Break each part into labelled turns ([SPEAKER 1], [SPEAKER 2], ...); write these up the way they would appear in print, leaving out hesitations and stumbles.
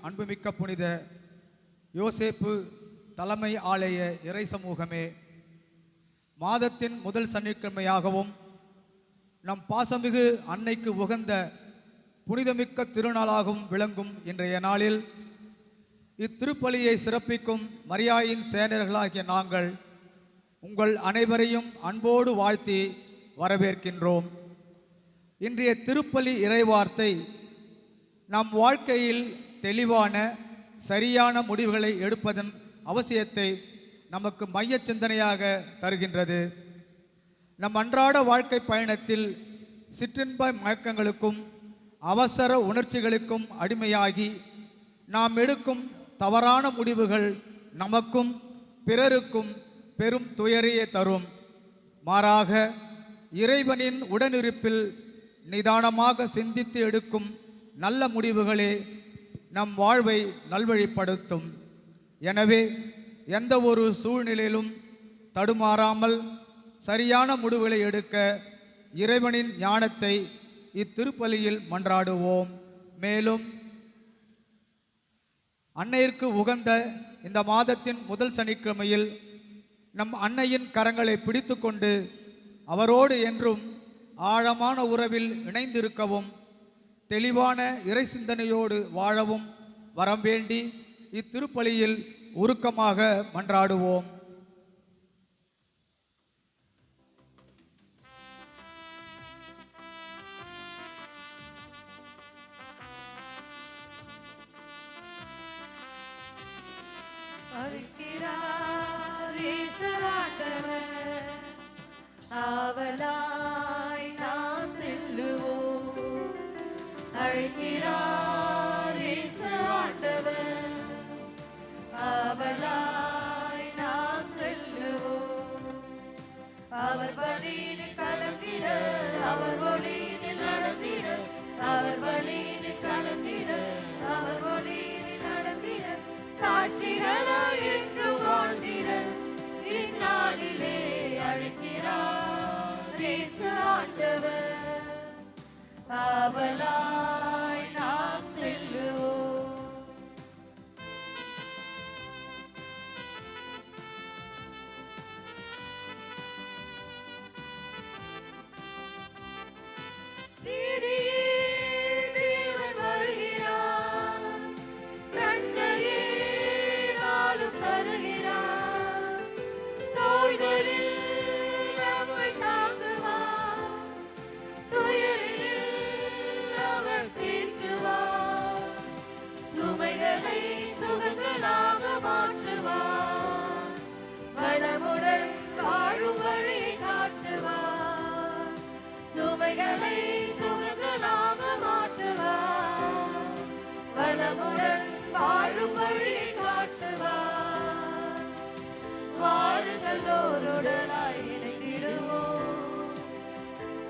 [SPEAKER 1] அன்புமிக்க புனித யோசேப்பு தலைமை ஆலய இறை சமூகமே, மாதத்தின் முதல் சனிக்கிழமையாகவும் நம் பாசமிகு அன்னைக்கு உகந்த புனிதமிக்க திருநாளாகவும் விளங்கும் இன்றைய நாளில் இத்திருப்பலியை சிறப்பிக்கும் மரியாயின் சேனர்களாகிய நாங்கள் உங்கள் அனைவரையும் அன்போடு வாழ்த்தி வரவேற்கின்றோம். இன்றைய திருப்பலி இறைவார்த்தை நம் வாழ்க்கையில் தெளிவான சரியான முடிவுகளை எடுப்பதன் அவசியத்தை நமக்கு மைய சிந்தனையாக தருகின்றது. நம் அன்றாட வாழ்க்கை பயணத்தில் சிற்றின்ப மயக்கங்களுக்கும் அவசர உணர்ச்சிகளுக்கும் அடிமையாகி நாம் எடுக்கும் தவறான முடிவுகள் நமக்கும் பிறருக்கும் பெரும் துயரையே தரும். மாறாக இறைவனின் உடனிருப்பில் நிதானமாக சிந்தித்து எடுக்கும் நல்ல முடிவுகளே நம் வாழ்வை நல்வழிப்படுத்தும். எனவே எந்த ஒரு சூழ்நிலையிலும் தடுமாறாமல் சரியான முடிவுகளை எடுக்க இறைவனின் ஞானத்தை இத்திருப்பலியில் மன்றாடுவோம். மேலும் அன்னையிற்கு உகந்த இந்த மாதத்தின் முதல் சனிக்கிழமையில் நம் அன்னையின் கரங்களை பிடித்து கொண்டு அவரோடு என்றும் ஆழமான உறவில் இணைந்திருக்கவும் தெளிவான இறை சிந்தனையோடு வாழவும் வரம் வேண்டி இத்திருப்பலியில் உருக்கமாக மன்றாடுவோம்.
[SPEAKER 2] ஆவலாய் நாம் செல்லுவோம், அழைக்கிறார் இயேசு ஆண்டவர். ஆவலாய் நாம் செல்லுவோம், அவர் வழியில் கலந்திட, அவர் வழியில் நடந்திட, அவர் வழியில் கலந்திட, அவர் வழியில் நடந்திட, சாட்சிகளாய் என்று வாழ்ந்திட இந்நாளிலே அழைக்கிறார் இயேசு ஆண்டவர். ஆவலாய் நாம் செல்லுவோம். தேடியே தேவன் வருகிறார், கண்ணையே நாளும் தருகிறார், தோள்களில் நம்மை தாங்குவார், துயரில் அவர் தேற்றுவார், சுமைகளை சுகங்களாக மாற்றுவார், வளமுடன் வாழும் வழியை காட்டுவார், சுமைகளை சுகங்களாக மாற்றுவார், வளமுடன் வாழும் வழியை காட்டுவார். வாழுங்களோருடனாய் இணைந்திடுவோம்,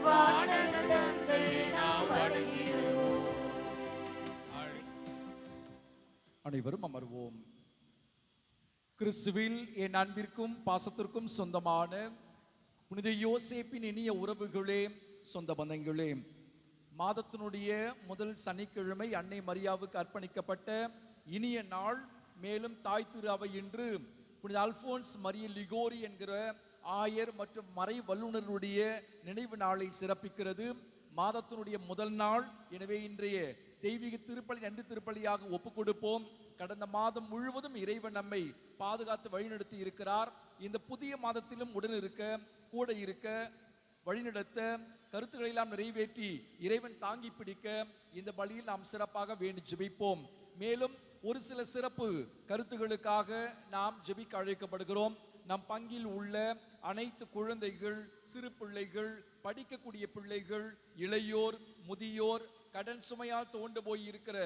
[SPEAKER 2] வானக தந்தை நாம் வணங்கிடுவோம்.
[SPEAKER 3] அனைவரும் அமர்வோம். கிறிஸ்துவில் என் அன்பிற்கும் பாசத்திற்கும் சொந்தமான புனித யோசேப்பின் இனிய உறவுகளே, சொந்த பந்தங்களே, மாதத்தினுடைய முதல் சனிக்கிழமை அன்னை மரியாவுக்கு அர்ப்பணிக்கப்பட்ட இனிய நாள். மேலும் தாய் திரு அவை இன்று புனித அல்போன்ஸ் மரிய லிகோரி என்கிற ஆயர் மற்றும் மறை வல்லுநருடைய நினைவு நாளை சிறப்பிக்கிறது. மாதத்தினுடைய முதல் நாள். எனவே இன்றைய தெய்வீக திருப்பலி நன்றி திருப்பலியாக ஒப்புக் கொடுப்போம். கடந்த மாதம் முழுவதும் இறைவன் நம்மை பாதுகாத்து வழிநடத்தி இருக்கிறார். இந்த புதிய மாதத்திலும் உடன் இருக்க, கூட இருக்க, வழிநடத்த, கருத்துக்களை எல்லாம் நிறைவேற்றி இறைவன் தாங்கி பிடிக்க இந்த பலியில் நாம் சிறப்பாக வேண்டி ஜெபிப்போம். மேலும் ஒரு சில சிறப்பு கருத்துகளுக்காக நாம் ஜெபிக்க அழைக்கப்படுகிறோம். நம் பங்கில் உள்ள அனைத்து குழந்தைகள், சிறு பிள்ளைகள், படிக்கக்கூடிய பிள்ளைகள், இளையோர், முதியோர், கடன் சுமையால் தோண்டு போய் இருக்கிற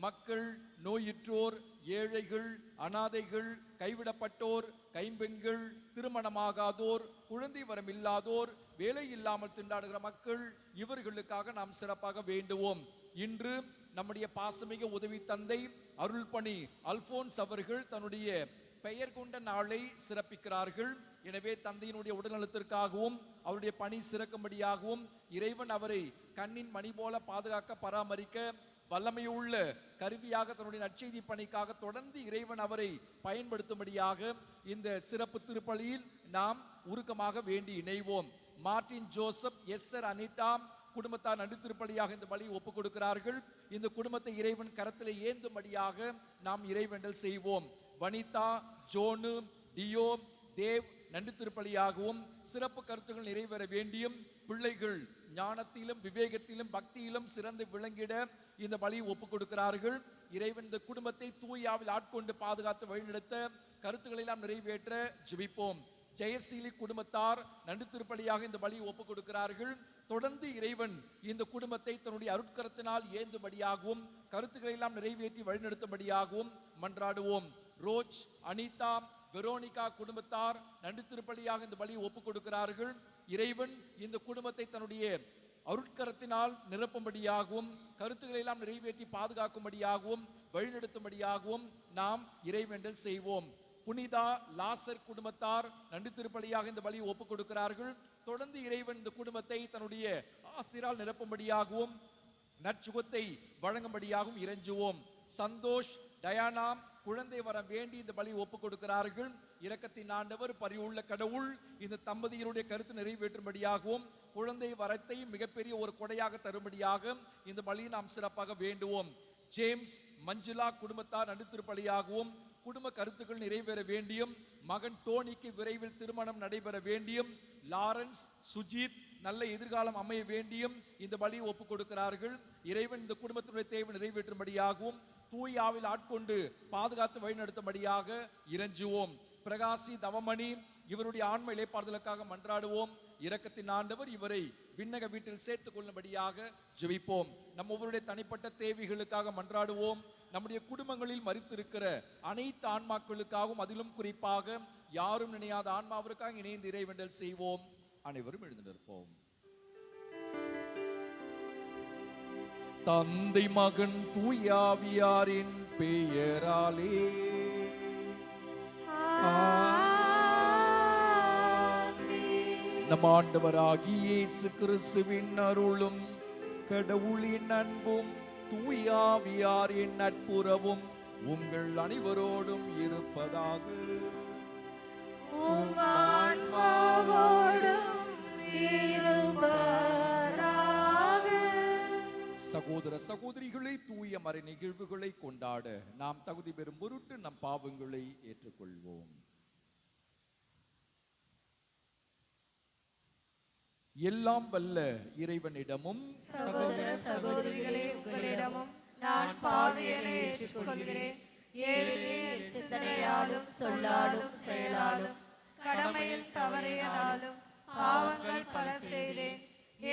[SPEAKER 3] மக்கள், நோயுற்றோர், ஏழைகள், அனாதைகள், கைவிடப்பட்டோர், கைம்பெண்கள், திருமணமாகாதோர், குழந்தை வரம் இல்லாதோர், வேலை இல்லாமல் திண்டாடுகிற மக்கள், இவர்களுக்காக நாம் சிறப்பாக வேண்டுவோம். இன்று நம்முடைய பாசமிக உதவி தந்தை அருள்பணி அல்போன்ஸ் அவர்கள் தன்னுடைய பெயர் கொண்ட நாளை சிறப்பிக்கிறார்கள். எனவே தந்தையினுடைய உடல்நலத்திற்காகவும் அவருடைய பணி சிறக்கும்படியாகவும் இறைவன் அவரை கண்ணின் மணி போல பாதுகாக்க, பராமரிக்க, வல்லமையுள்ள கருவியாக தன்னுடைய நற்செய்தி பணிக்காக தொடர்ந்து இறைவன் அவரை பயன்படுத்தும்படியாக இந்த சிறப்பு திருப்பலியில் நாம் உருக்கமாக வேண்டி இணைவோம். மார்ட்டின் ஜோசப், எஸ்ஸர் அனிட்டா குடும்பத்தார் நடுத்திருப்பலியாக இந்த பலியை ஒப்புக் கொடுக்கிறார்கள். இந்த குடும்பத்தை இறைவன் கரத்திலே ஏந்தும்படியாக நாம் இறைவேண்டல் செய்வோம். வனிதா, ஜோனு, டியோ, தேவ் நன்றி திருப்பலியாகவும் சிறப்பு கருத்துக்கள் நிறைவேற வேண்டியும் பிள்ளைகள் ஞானத்திலும் விவேகத்திலும் பக்தியிலும் சிறந்து விளங்கிட இந்த பலியை ஒப்புக் கொடுக்கிறார்கள். இறைவன் இந்த குடும்பத்தை தூயாவில் ஆட்கொண்டு பாதுகாத்து வழிநடத்த கருத்துக்களை எல்லாம் நிறைவேற்ற ஜெபிப்போம். ஜெயசீலி குடும்பத்தார் நன்றி திருப்பலியாக இந்த பலியை ஒப்புக் கொடுக்கிறார்கள். தொடர்ந்து இறைவன் இந்த குடும்பத்தை தன்னுடைய அருட்கரத்தினால் ஏந்தும்படியாகவும் கருத்துக்களை எல்லாம் நிறைவேற்றி வழிநடத்தும்படியாகவும் மன்றாடுவோம். ரோஜ், அனிதா, வெரோனிகா குடும்பத்தார் நன்றி திருப்பலியாக இந்த பலியை ஒப்புக் கொடுக்கிறார்கள். இறைவன் இந்த குடும்பத்தை தன்னுடைய அருட்கரத்தினால் நிரப்பும்படியாகவும் கருத்துக்களை எல்லாம் நிறைவேற்றி பாதுகாக்கும்படியாகவும் வழிநடத்தும்படியாகவும் நாம் இறைவேண்டல் செய்வோம். புனிதா, லாசர் குடும்பத்தார் நன்றி திருப்பலியாக இந்த பலியை ஒப்புக் கொடுக்கிறார்கள். தொடர்ந்து இறைவன் இந்த குடும்பத்தை தன்னுடைய ஆசிரால் நிரப்பும்படியாகவும் நற்சுகத்தை வழங்கும்படியாகவும் இறைஞ்சுவோம். சந்தோஷ், டயானா குழந்தை வர வேண்டி இந்த பலியை ஒப்புக் கொடுக்கிறார்கள். இரக்கத்தின் ஆண்டவர் பரிவுள்ள கடவுள் இந்த தம்பதியருடைய கருத்து நிறைவேற்றும்படியாகவும் குழந்தை வரத்தை மிகப்பெரிய ஒரு கொடையாக தரும்படியாக இந்த பலியை நாம் சிறப்பாக வேண்டுவோம். ஜேம்ஸ், மஞ்சுளா குடும்பத்தார் நன்றி திருப்பலியாகவும் குடும்ப கருத்துக்கள் நிறைவேற வேண்டியும் மகன் டோனிக்கு விரைவில் திருமணம் நடைபெற வேண்டியும் லாரன்ஸ், சுஜித் நல்ல எதிர்காலம் அமைய வேண்டியும் இந்த பலியை ஒப்புக் கொடுக்கிறார்கள். இறைவன் இந்த குடும்பத்தினுடைய தேவை நிறைவேற்றும்படியாகவும் தூயாவில் ஆட்கொண்டு பாதுகாத்து வழிநடத்தும்படியாக இறைஞ்சுவோம். பிரகாசி, தவமணி இவருடைய ஆன்ம இளைப்பாறுதலுக்காக மன்றாடுவோம். இரக்கத்தின் ஆண்டவர் இவரை விண்ணக வீட்டில் சேர்த்துக் கொள்ளும்படியாக ஜெபிப்போம். நம்ம ஒவ்வொருடைய தனிப்பட்ட தேவைகளுக்காக மன்றாடுவோம். நம்முடைய குடும்பங்களில் மரித்திருக்கிற அனைத்து ஆன்மாக்களுக்காகவும் அதிலும் குறிப்பாக யாரும் நினையாத ஆன்மாவிற்காக இணைந்து இறைவேண்டல் செய்வோம். அனைவரும் எழுந்து நிற்போம். தந்தை, மகன், தூயாவியாரின் பெயராலே நம் ஆண்டவராகிய இயேசு கிறிஸ்துவின் அருளும் கடவுளின் அன்பும் தூயாவியாரின் நட்புறவும் உங்கள் அனைவரோடும் இருப்பதாக. சகோதர சகோதரிகளை தூய மறை நிகழ்வுகளை கொண்டாட நாம் தகுதி பெறும் பொருட்டு நம் பாவங்களை ஏற்றுக்கொள்வோம். எல்லாம் வல்ல இறைவனிடமும்
[SPEAKER 2] சகோதர சகோதரிகளே உங்களிடமும் நான் பாவியனை ஏற்றுக்கொள்கிறேன். ஏனெனில் சிந்தனையாலும் சொல்லாலும் செயலாலும் கடமையில் தவறியதாலும் பாவங்கள் பல செய்தேன்.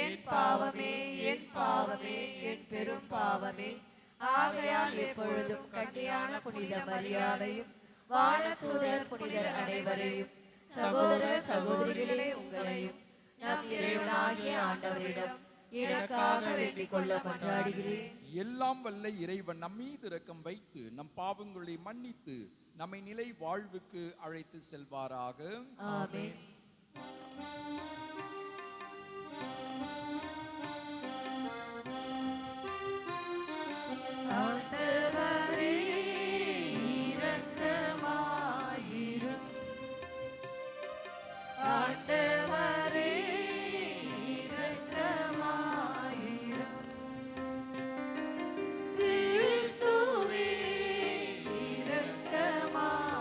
[SPEAKER 2] என் பாவமே, என் பாவமே, என் பெரும் பாவமே. ஆகையால் எப்பொழுதும் கன்னியான புனித மரியாதையும் வானதூதர் புனிதர் அனைவரையும் சகோதர சகோதரிகளே உங்களையும் நம் இறைவனாகிய ஆண்டவரிடம் எனக்காக வேண்டிக் கொள்ள மன்றாடுகிறேன்.
[SPEAKER 3] எல்லாம் வல்ல இறைவன் நம்மீது இரக்கம் வைத்து நம் பாவங்களை மன்னித்து நம்மை நிலை வாழ்வுக்கு அழைத்து செல்வாராக.
[SPEAKER 2] ஆமென். ஆண்டவரே இரக்கமாயிரும். ஆண்டவரே இரக்கமாயிரும். கிறிஸ்துவே இரக்கமாயிரும்.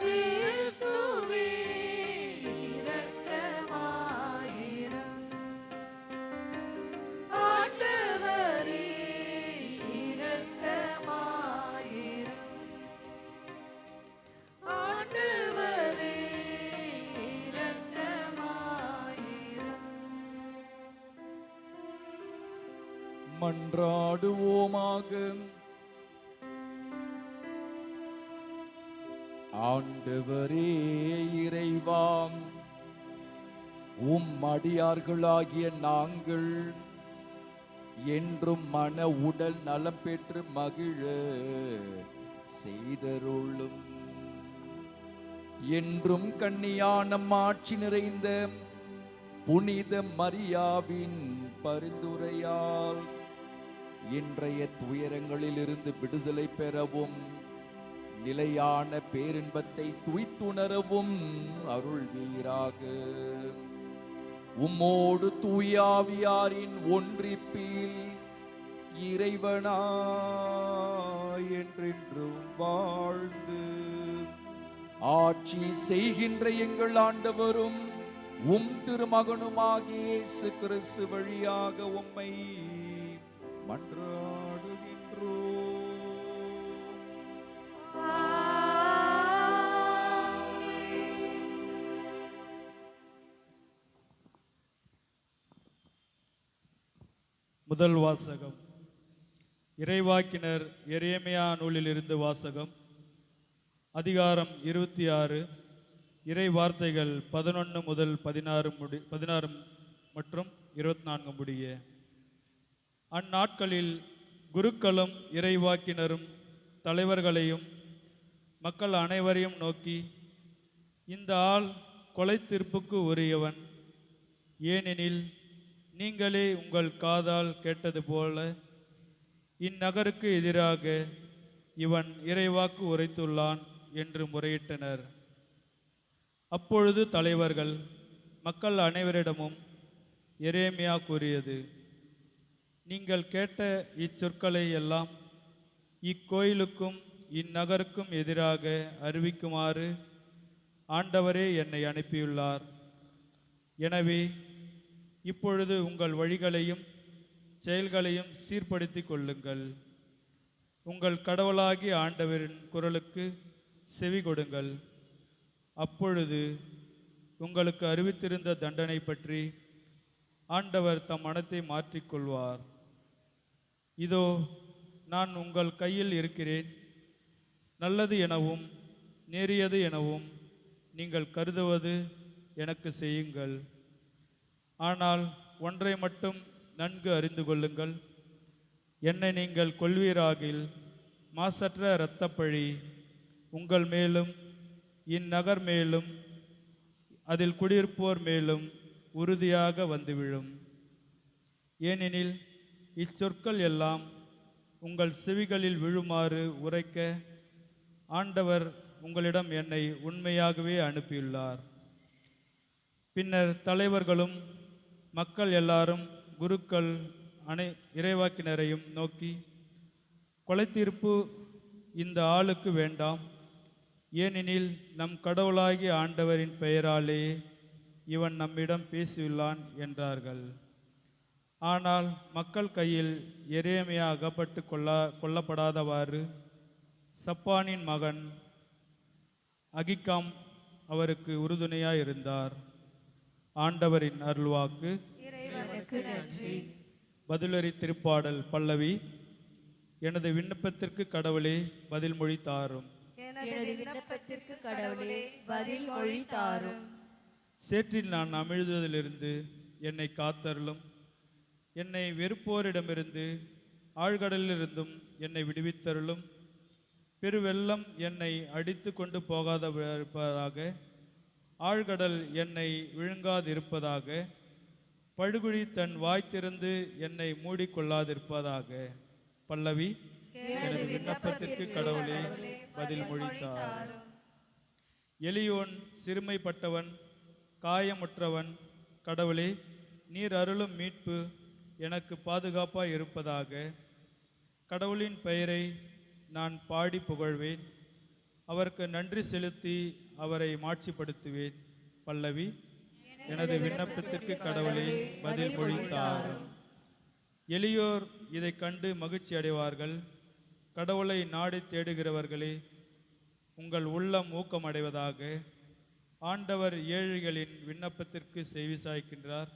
[SPEAKER 2] கிறிஸ்துவே இரக்கமாயிரும். ஆண்டவரே இரக்கமாயிரும். ஆண்டவரே இரக்கமாயிரும்.
[SPEAKER 3] மன்றாடுவோமாக. ஆண்டவரே இறைவாம், உம் அடியார்களாகிய நாங்கள் என்றும் மன உடல் நலம் பெற்று மகிழ செய்தருளும். என்றும் கன்னியான ஆட்சி நிறைந்த புனித மரியாவின் பரிந்துரையால் இன்றைய துயரங்களிலிருந்து விடுதலை பெறவும் நிலையான பேரின்பத்தை துய்த்துணரவும் அருள்வீராக. உம்மோடு தூயாவியாரின் ஒன்றிப்பில் இறைவனா என்றென்றும் வாழ்ந்து ஆட்சி செய்கின்ற எங்கள் ஆண்டவரும் திருமகனுமாகிய இயேசு கிறிஸ்து வழியாக உம்மை மன்றாடுகின்றோம்.
[SPEAKER 4] முதல் வாசகம். இறைவாக்கினர் எரேமியா நூலிலிருந்து வாசகம். அதிகாரம் 26, இறை வார்த்தைகள் 11 முதல் 16 மற்றும் 24 முடிய. அந்நாட்களில் குருக்களும் இறைவாக்கினரும் தலைவர்களையும் மக்கள் அனைவரையும் நோக்கி, இந்த ஆள் கொலை தீர்ப்புக்கு உரியவன். ஏனெனில் நீங்களே உங்கள் காதால் கேட்டது போல இந்நகருக்கு எதிராக இவன் இறைவாக்கு உரைத்துள்ளான் என்று முறையிட்டனர். அப்பொழுது தலைவர்கள் மக்கள் அனைவரிடமும் எரேமியா கூறியது, நீங்கள் கேட்ட இச்சொற்களை எல்லாம் இக்கோயிலுக்கும் இந்நகருக்கும் எதிராக அறிவிக்குமாறு ஆண்டவரே என்னை அனுப்பியுள்ளார். எனவே இப்பொழுது உங்கள் வழிகளையும் செயல்களையும் சீர்படுத்திக் கொள்ளுங்கள். உங்கள் கடவுளாகிய ஆண்டவரின் குரலுக்கு செவி கொடுங்கள். அப்பொழுது உங்களுக்கு அறிவித்திருந்த தண்டனை பற்றி ஆண்டவர் தம் மனத்தை மாற்றிக்கொள்வார். இதோ நான் உங்கள் கையில் இருக்கிறேன். நல்லது எனவும் நேரியது எனவும் நீங்கள் கருதுவது எனக்கு செய்யுங்கள். ஆனால் ஒன்றை மட்டும் நன்கு அறிந்து கொள்ளுங்கள், என்னை நீங்கள் கொள்வீராகில் மாசற்ற இரத்தப்பழி உங்கள் மேலும் இந்நகர் மேலும் அதில் குடியிருப்போர் மேலும் உறுதியாக வந்து விழும். ஏனெனில் இச்சொற்கள் எல்லாம் உங்கள் செவிகளில் விழுமாறு உரைக்க ஆண்டவர் உங்களிடம் என்னை உண்மையாகவே அனுப்பியுள்ளார். பின்னர் தலைவர்களும் மக்கள் எல்லாரும் குருக்கள் இறைவாக்கினரையும் நோக்கி, கொலை தீர்ப்பு இந்த ஆளுக்கு வேண்டாம். ஏனெனில் நம் கடவுளாகிய ஆண்டவரின் பெயராலே இவன் நம்மிடம் பேசியுள்ளான் என்றார்கள். ஆனால் மக்கள் கையில் எரேமியா அகப்பட்டு கொல்லப்படாதவாறு சப்பானின் மகன் அகிகாம் அவருக்கு உறுதுணையாய் இருந்தார். ஆண்டவரின் அருள்வாக்கு.
[SPEAKER 2] இறைவனுக்கு நன்றி.
[SPEAKER 4] பதிலறி திருப்பாடல் பல்லவி. எனது விண்ணப்பத்திற்கு கடவுளே பதில் மொழி தாரும்.
[SPEAKER 2] எனது விண்ணப்பத்திற்கு கடவுளே பதில் மொழி தாரும்.
[SPEAKER 4] சேற்றில் நான் அமிழ்ந்ததிலிருந்து என்னை காத்தருளும். என்னை வெறுப்போரிடமிருந்து ஆழ்கடலிலிருந்தும் என்னை விடுவித்தருளும். பெருவெள்ளம் என்னை அடித்து கொண்டு போகாதிருப்பதாக. ஆழ்கடல் என்னை விழுங்காதிருப்பதாக. படுகுழி தன் வாய் திறந்து என்னை மூடிக்கொள்ளாதிருப்பதாக. பல்லவி. எனது விண்ணப்பத்திற்கு கடவுளே பதில் மொழித்தார். எளியோன் சிறுமைப்பட்டவன் காயமுற்றவன் கடவுளே நீர் அருளும் மீட்பு எனக்கு பாதுகாப்பாய் இருப்பதாக. கடவுளின் பெயரை நான் பாடி புகழ்வேன். அவருக்கு நன்றி செலுத்தி அவரை மாட்சிப்படுத்துவேன். பல்லவி. எனது விண்ணப்பத்திற்கு கடவுளே பதில் மொழி தாரும். எளியோர் இதை கண்டு மகிழ்ச்சி அடைவார்கள். கடவுளை நாடி தேடுகிறவர்களே உங்கள் உள்ளம் ஊக்கமடைவதாக. ஆண்டவர் ஏழைகளின் விண்ணப்பத்திற்கு செவி சாய்க்கின்றார்.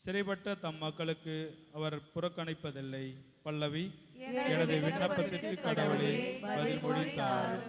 [SPEAKER 4] சிறைப்பட்ட தம் மக்களுக்கு அவர் புறக்கணிப்பதில்லை. பல்லவி. எனது விண்ணப்பத்திற்கு கடவுளே பதில் மொழி தாரும்.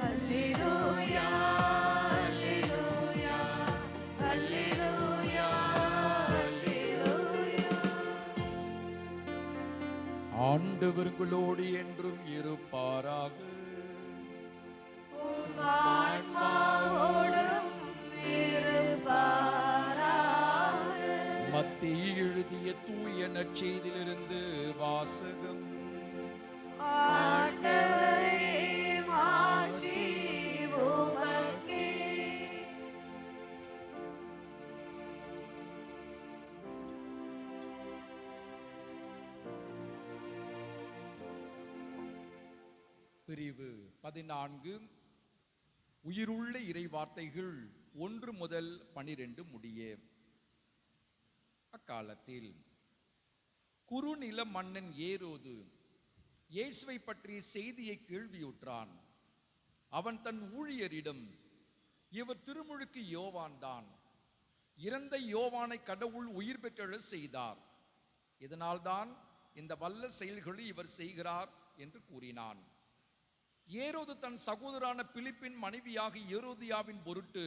[SPEAKER 2] அல்லேலூயா அல்லேலூயா அல்லேலூயா அல்லேலூயா.
[SPEAKER 3] ஆண்டவர் உங்களோடு என்றும் இருப்பாராக.
[SPEAKER 2] ஆன்மாவோடும் இருப்பாராக.
[SPEAKER 3] மத்தேயு எழுதிய தூய நற்செய்தியிலிருந்து வாசகம்.
[SPEAKER 2] ஆண்டவரே மாட்சி உமக்கே.
[SPEAKER 3] பிரிவு 14. உயிருள்ள இறை வார்த்தைகள் 1 முதல் 12 முடிய. அக்காலத்தில் குறுநில மன்னன் ஏரோது இயேசுவை பற்றிய செய்தியை கேள்வியுற்றான். அவன் தன் ஊழியரிடம், இவர் திருமுழுக்கு யோவான்தான். இறந்த யோவானை கடவுள் உயிர் பெற்றெழச் செய்தார். இதனால்தான் இந்த வல்ல செயல்களை இவர் செய்கிறார் என்று கூறினான். ஏரோது தன் சகோதரான பிலிப்பின் மனைவியாக ஏரோதியாவின் பொருட்டு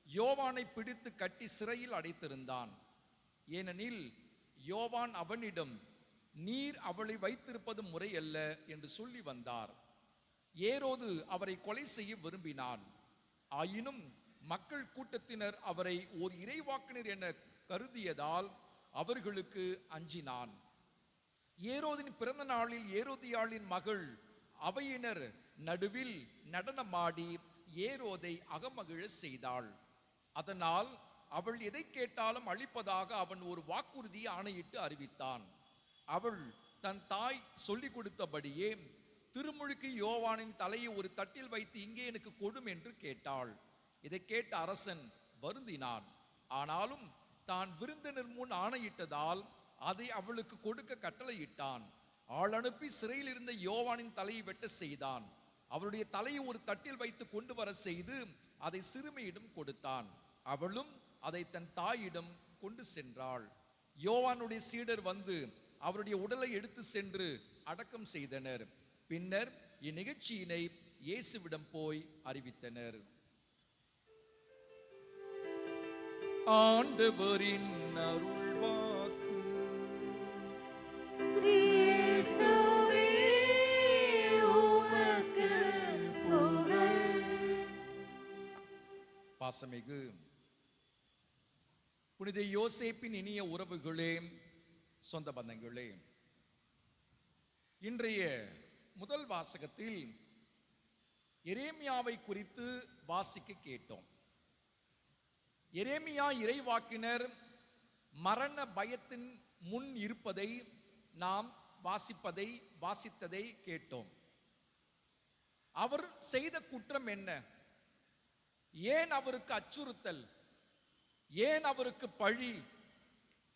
[SPEAKER 3] யோவானை பிடித்து கட்டி சிறையில் அடைத்திருந்தான். ஏனெனில் யோவான் அவனிடம், நீர் அவளை வைத்திருப்பது முறையல்ல என்று சொல்லி வந்தார். ஏரோது அவரை கொலை செய்ய விரும்பினான். ஆயினும் மக்கள் கூட்டத்தினர் அவரை ஓர் இறைவாக்கினர் என கருதியதால் அவர்களுக்கு அஞ்சினான். ஏரோதின் பிறந்த நாளில் ஏரோதியாளின் மகள் அவையினர் நடுவில் நடனமாடி ஏரோதை அகமகிழ செய்தாள். அதனால் அவள் எதை கேட்டாலும் அளிப்பதாக அவன் ஒரு வாக்குறுதியை ஆணையிட்டு அறிவித்தான். அவள் தன் தாய் சொல்லிக் கொடுத்தபடியே திருமுழுக்கு யோவானின் தலையை ஒரு தட்டில் வைத்து இங்கே எனக்கு கொடும் என்று கேட்டாள். இதை கேட்ட அரசன் வருந்தினான். ஆனாலும் தான் விருந்தினர் முன் ஆணையிட்டதால் அதை அவளுக்கு கொடுக்க கட்டளையிட்டான். ஆள் அனுப்பி சிறையில் இருந்த யோவானின் தலையை வெட்ட செய்தான். அவளுடைய தலையை ஒரு தட்டில் வைத்து கொண்டு வர செய்து அதை சிறுமியிடம் கொடுத்தான். அவளும் அதை தன் தாயிடம் கொண்டு சென்றாள். யோவானுடைய சீடர் வந்து அவருடைய உடலை எடுத்து சென்று அடக்கம் செய்தனர். பின்னர் இந்நிகழ்ச்சியினை இயேசுவிடம் போய் அறிவித்தனர். ஆண்டவரின் அருள்வாக்கு.
[SPEAKER 2] கிறிஸ்துவே உமக்கு புகழ்.
[SPEAKER 3] பாசமிகு புனித யோசேப்பின் இனிய உறவுகளே, சொந்த பந்தங்களே, இன்றைய முதல் வாசகத்தில் எரேமியாவை குறித்து வாசிக்க கேட்டோம். எரேமியா இறைவாக்கினர் மரண பயத்தின் முன் இருப்பதை நாம் வாசித்ததை கேட்டோம். அவர் செய்த குற்றம் என்ன? ஏன் அவருக்கு அச்சுறுத்தல்? ஏன் அவருக்கு பழி?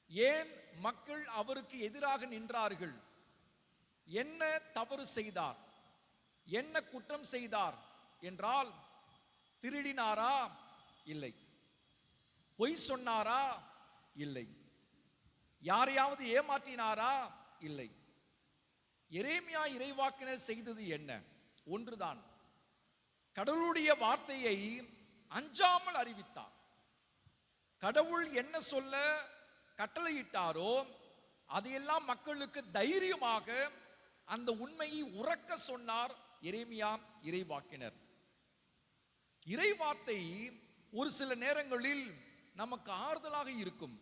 [SPEAKER 3] ஏன் மக்கள் அவருக்கு எதிராக நின்றார்கள்? என்ன தவறு செய்தார்? என்ன குற்றம் செய்தார் என்றால், திருடினாரா? இல்லை. பொய் சொன்னாரா? இல்லை. யாரையாவது ஏமாற்றினாரா? இல்லை. எரேமியா இறைவாக்கினர் செய்தது என்ன? ஒன்றுதான், கடவுளுடைய வார்த்தையை அஞ்சாமல் அறிவித்தார். கடவுள் என்ன சொல்ல கட்டளையிட்டாரோ அதையெல்லாம் மக்களுக்கு தைரியமாக அந்த உண்மையை உரக்க சொன்னார் எரேமியா இறைவாக்கினர். இறைவார்த்தை ஒரு சில நேரங்களில் நமக்கு ஆறுதலாக இருக்கும்,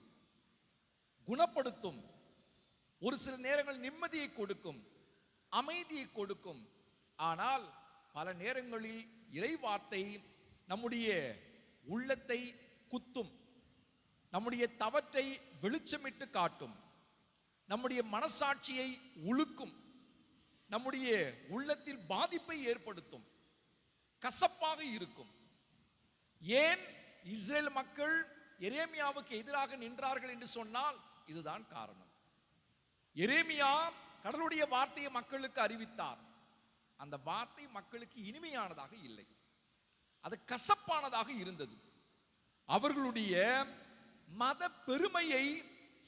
[SPEAKER 3] குணப்படுத்தும். ஒரு சில நேரங்கள் நிம்மதியை கொடுக்கும், அமைதியை கொடுக்கும். ஆனால் பல நேரங்களில் இறைவார்த்தை நம்முடைய உள்ளத்தை குத்தும், நம்முடைய தவற்றை வெளிச்சமிட்டு காட்டும், நம்முடைய மனசாட்சியை உழுக்கும், நம்முடைய உள்ளத்தில் பாதிப்பை ஏற்படுத்தும், கசப்பாக இருக்கும். ஏன் இஸ்ரேல் மக்கள் எரேமியாவுக்கு எதிராக நின்றார்கள் என்று சொன்னால் இதுதான் காரணம். எரேமியா கடவுளுடைய வார்த்தையை மக்களுக்கு அறிவித்தார். அந்த வார்த்தை மக்களுக்கு இனிமையானதாக இல்லை, அது கசப்பானதாக இருந்தது. அவர்களுடைய மத பெருமையை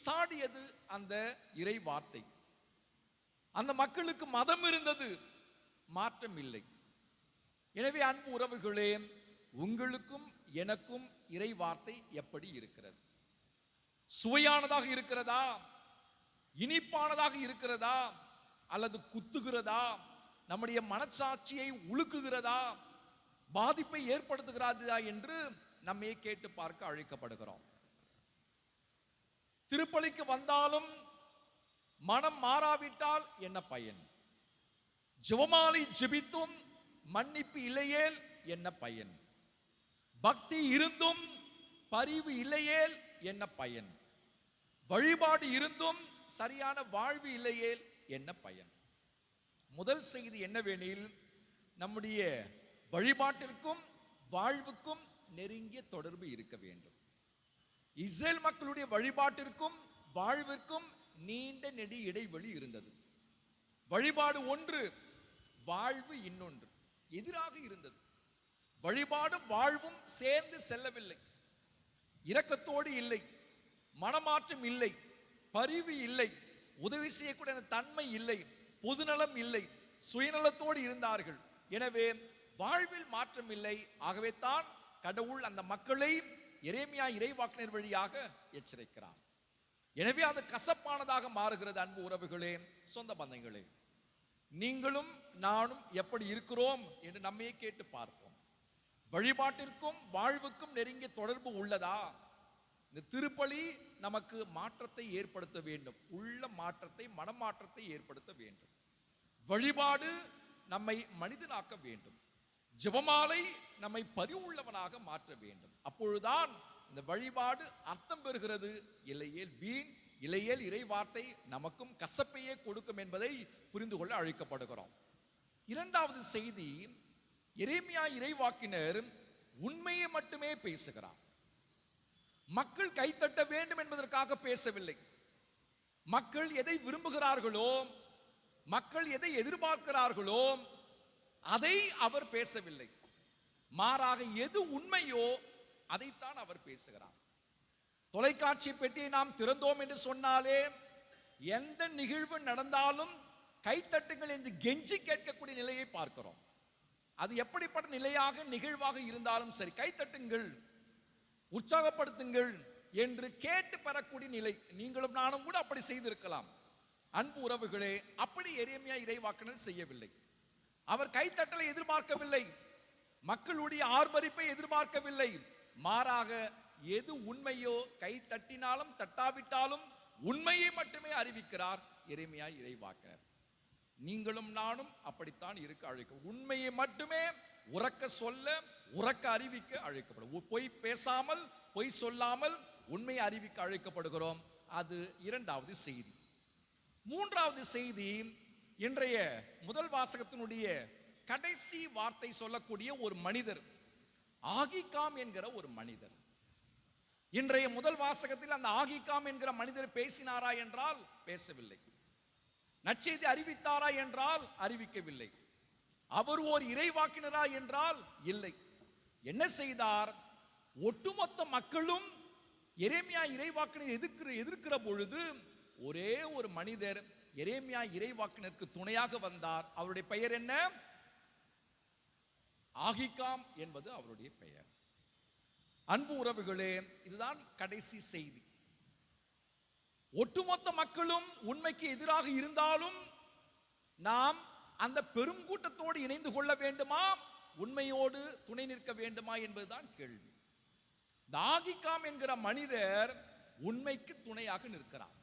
[SPEAKER 3] சாடியது அந்த இறை வார்த்தை. அந்த மக்களுக்கு மதம் இருந்தது, மாற்றம் இல்லை. எனவே அன்பு உறவுகளே, உங்களுக்கும் எனக்கும் இறை வார்த்தை எப்படி இருக்கிறது? சுவையானதாக இருக்கிறதா? இனிப்பானதாக இருக்கிறதா? அல்லது குத்துகிறதா? நம்முடைய மனசாட்சியை உலுக்குகிறதா? பாதிப்பை ஏற்படுத்துகிறதா என்று நம்மை கேட்டு பார்க்க அழைக்கப்படுகிறோம். திருப்பலிக்கு வந்தாலும் மனம் மாறாவிட்டால் என்ன பயன்? ஜெபமாலை ஜெபித்தும் மன்னிப்பு இல்லையேல் என்ன பயன்? பக்தி இருந்தும் பரிவு இல்லையேல் என்ன பயன்? வழிபாடு இருந்தும் சரியான வாழ்வு இல்லையேல் என்ன பயன்? முதல் செய்தி என்னவெனில், நம்முடைய வழிபாட்டிற்கும் வாழ்வுக்கும் நெருங்கிய தொடர்பு இருக்க வேண்டும். இஸ்ரேல் மக்களுடைய வழிபாட்டிற்கும் வாழ்விற்கும் நீண்ட நெடி இடைவெளி இருந்தது. வழிபாடு ஒன்று, வாழ்வு இன்னொன்று, எதிராக இருந்தது. வழிபாடும் வாழ்வும் சேர்ந்து செல்லவில்லை. இரக்கத்தோடு இல்லை, மனமாற்றம் இல்லை, பரிவு இல்லை, உதவி செய்யக்கூடிய தன்மை இல்லை, பொதுநலம் இல்லை, சுயநலத்தோடு இருந்தார்கள். எனவே வாழ்வில் மாற்றம் இல்லை. ஆகவே தான் கடவுள் அந்த மக்களை எரேமியா இறைவாக்கினர் வழியாக எச்சரிக்கிறார். எனவே அது கசப்பானதாக மாறுகிறது. அன்பு உறவுகளே, சொந்த பந்தங்களே, நீங்களும் நானும் எப்படி இருக்கிறோம் என்று நம்மையே கேட்டு பார்ப்போம். வழிபாட்டிற்கும் வாழ்வுக்கும் நெருங்கிய தொடர்பு உள்ளதா? இந்த திருப்பலி நமக்கு மாற்றத்தை ஏற்படுத்த வேண்டும், உள்ள மாற்றத்தை, மனமாற்றத்தை ஏற்படுத்த வேண்டும். வழிபாடு நம்மை மனிதனாக்க வேண்டும். ஜெபமாலை நம்மை பரிவுள்ளவனாக மாற்ற வேண்டும். அப்பொழுதுதான் இந்த வழிபாடு அர்த்தம் பெறுகிறது. இல்லையேல் வீண், இல்லையேல் இறை வார்த்தை நமக்கும் கசப்பையே கொடுக்கும் என்பதை புரிந்து கொள்ள அழைக்கப்படுகிறோம். இரண்டாவது செய்தி, எரேமியா இறைவாக்கினர் உண்மையை மட்டுமே பேசுகிறார். மக்கள் கைத்தட்ட வேண்டும் என்பதற்காக பேசவில்லை. மக்கள் எதை விரும்புகிறார்களோ, மக்கள் எதை எதிர்பார்க்கிறார்களோ அதை அவர் பேசவில்லை. மாறாக எது உண்மையோ அதைத்தான் அவர் பேசுகிறார். தொலைக்காட்சி பெட்டியை நாம் திறந்தோம் என்று சொன்னாலே எந்த நிகழ்வு நடந்தாலும் கைத்தட்டுங்கள் என்று கெஞ்சி கேட்கக்கூடிய நிலையை பார்க்கிறோம். அது எப்படிப்பட்ட நிலையாக நிகழ்வாக இருந்தாலும் சரி, கைத்தட்டுங்கள், உற்சாகப்படுத்துங்கள் என்று கேட்டு பெறக்கூடிய நிலை. நீங்களும் நானும் கூட அப்படி செய்திருக்கலாம். அன்பு உறவுகளே, அப்படி எரேமியா இறைவாக்கினர் செய்யவில்லை. அவர் கைத்தட்டலை எதிர்பார்க்கவில்லை, மக்களுடைய ஆர்ப்பரிப்பை எதிர்பார்க்கவில்லை. மாறாக எது உண்மையோ, கை தட்டினாலும் தட்டாவிட்டாலும் உண்மையை மட்டுமே அறிவிக்கிறார் எரேமியா இறைவாக்கினர். நீங்களும் நானும் அப்படித்தான் இருக்க அழைக்க, உண்மையை மட்டுமே உறக்க சொல்ல, உறக்க அறிவிக்க அழைக்கப்படும். பொய் பேசாமல், பொய் சொல்லாமல் உண்மையை அறிவிக்க அழைக்கப்படுகிறோம். அது இரண்டாவது செய்தி. மூன்றாவது செய்தி, இன்றைய முதல் வாசகத்தினுடைய கடைசி வார்த்தை சொல்லக்கூடிய ஒரு மனிதர், ஆகிகாம் என்கிற ஒரு மனிதர். இன்றைய முதல் வாசகத்தில் அந்த ஆகிகாம் என்கிற மனிதர் பேசினாரா என்றால் பேசவில்லை. நற்செய்தி அறிவித்தாரா என்றால் அறிவிக்கவில்லை. அவர் ஓர் இறைவாக்கினரா என்றால் இல்லை. என்ன செய்தார்? ஒட்டுமொத்த மக்களும் எரேமியா இறைவாக்கினர் எதிர்க்கிற பொழுது ஒரே ஒரு மனிதர் எரேமியா இறைவாக்கினருக்கு துணையாக வந்தார். அவருடைய பெயர் என்ன? ஆகிகாம் என்பது அவருடைய பெயர். அன்பு உறவுகளே, இதுதான் கடைசி செய்தி. ஒட்டுமொத்த மக்களும் உண்மைக்கு எதிராக இருந்தாலும் நாம் அந்த பெரும் கூட்டத்தோடு இணைந்து கொள்ள வேண்டுமா, உண்மையோடு துணை நிற்க வேண்டுமா என்பதுதான் கேள்வி. ஆகிகாம் என்கிற மனிதர் உண்மைக்கு துணையாக நிற்கிறார்.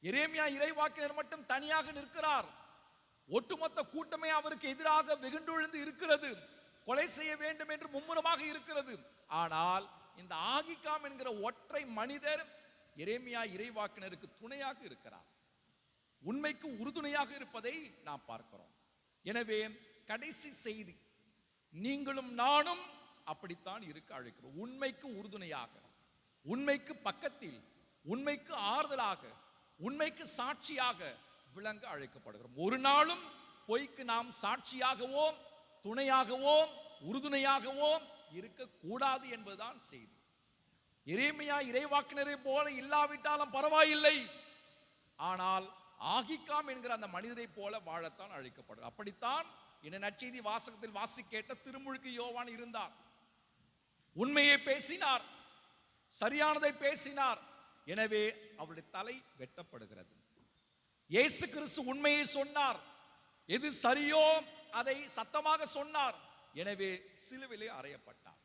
[SPEAKER 3] எரேமியா இறைவாக்கினர் மட்டும் தனியாக நிற்கிறார். ஒட்டுமொத்த கூட்டமே அவருக்கு எதிராக வெகுண்டெழுந்து இருக்கிறது, கொலை செய்ய வேண்டும் என்று மும்முரமாக இருக்கிறது. ஆனால் இந்த ஆகிகாம் என்கிற ஒற்றை மனிதர் எரேமியா இறைவாக்கினருக்கு துணையாக இருக்கிறார், உண்மைக்கு உறுதுணையாக இருப்பதை நாம் பார்க்கிறோம். எனவே கடைசி செய்தி, நீங்களும் நானும் அப்படித்தான் இருக்க அழைக்கிறோம். உண்மைக்கு உறுதுணையாக, உண்மைக்கு பக்கத்தில், உண்மைக்கு ஆறுதலாக, உண்மைக்கு சாட்சியாக விளங்க அழைக்கப்படுகிறோம். ஒரு நாளும் பொய்க்கு நாம் சாட்சியாகவோ, துணையாகவோ, உறுதுணையாகவோ இருக்கக்கூடாது என்பதுதான் செய்தி. எரேமியா இறைவாக்கினரை போல இல்லாவிட்டாலும் பரவாயில்லை, ஆனால் ஆகிகாம் என்கிற அந்த மனிதரை போல வாழத்தான் அழைக்கப்படுகிறது. அப்படித்தான் என நற்செய்தி வாசகத்தில் கேட்ட திருமுழுக்கு யோவான் இருந்தார். உண்மையை பேசினார், சரியானதை பேசினார். எனவே அவருடைய தலை வெட்டப்படுகிறது. இயேசு கிறிஸ்து உண்மையை சொன்னார், எது சரியோ அதை சத்தமாக சொன்னார். எனவே சிலுவையிலே அறையப்பட்டார்.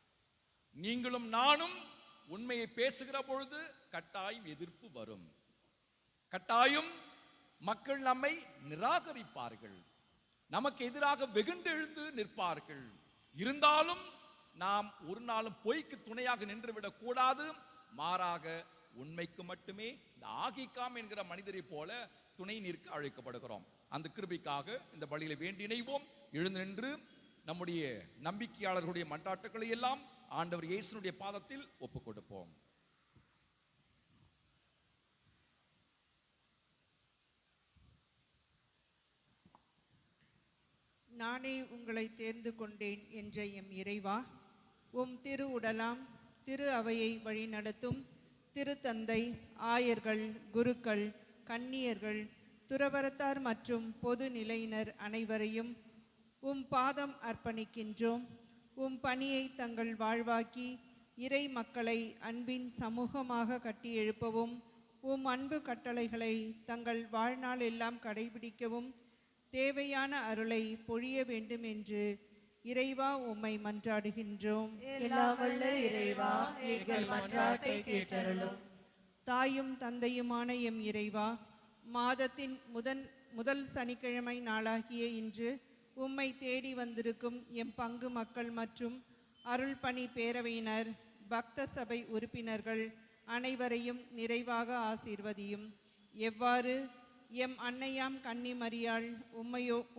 [SPEAKER 3] நீங்களும் நானும் உண்மையை பேசுகிற பொழுது கட்டாயம் எதிர்ப்பு வரும். கட்டாயம் மக்கள் நம்மை நிராகரிப்பார்கள், நமக்கு எதிராக வெகுண்டெழுந்து நிற்பார்கள். இருந்தாலும் நாம் ஒரு நாளும் பொய்க்கு துணையாக நின்றுவிடக் கூடாது. மாறாக உண்மைக்கு மட்டுமே இந்த ஆகிக்காம் என்கிற மனிதரை போல துணை நிற்க அழைக்கப்படுகிறோம். அந்த கிருபைக்காக இந்த பலியில வேண்டி இணைவோம். எழுந்து நின்று நம்முடைய நம்பிக்கையாளர்களுடைய மன்றாட்டுக்களை எல்லாம் ஆண்டவர் இயேசுனுடைய பாதத்தில் ஒப்புக் கொடுப்போம்.
[SPEAKER 5] நானே உங்களை தேர்ந்து கொண்டேன் என்ற எம் இறைவா, உம் திரு உடலாம் திரு அவையை வழிநடத்தும் திருத்தந்தை, ஆயர்கள், குருக்கள், கன்னியர்கள், துறவரத்தார் மற்றும் பொது நிலையினர் அனைவரையும் உம் பாதம் அர்ப்பணிக்கின்றோம். உம் பணியை தங்கள் வாழ்வாக்கி இறை மக்களை அன்பின் சமூகமாக கட்டியெழுப்பவும், உம் அன்பு கட்டளைகளை தங்கள் வாழ்நாள் எல்லாம் கடைபிடிக்கவும் தேவையான அருளை பொழிய வேண்டும் என்று இறைவா உம்மை மன்றாடுகின்றோம்.
[SPEAKER 2] எல்லாம் வல்ல இறைவா, எங்கள் மன்றாட்டை கேட்டருளும்.
[SPEAKER 5] தாயும் தந்தையுமான எம் இறைவா, மாதத்தின் முதல் சனிக்கிழமை நாளாகிய இன்று உம்மை தேடி வந்திருக்கும் எம் பங்கு மக்கள் மற்றும் அருள் பணி பேரவையினர், பக்த சபை உறுப்பினர்கள் அனைவரையும் நிறைவாக ஆசீர்வதியும். எவ்வாறு எம் அன்னையாம் கன்னி மரியாள்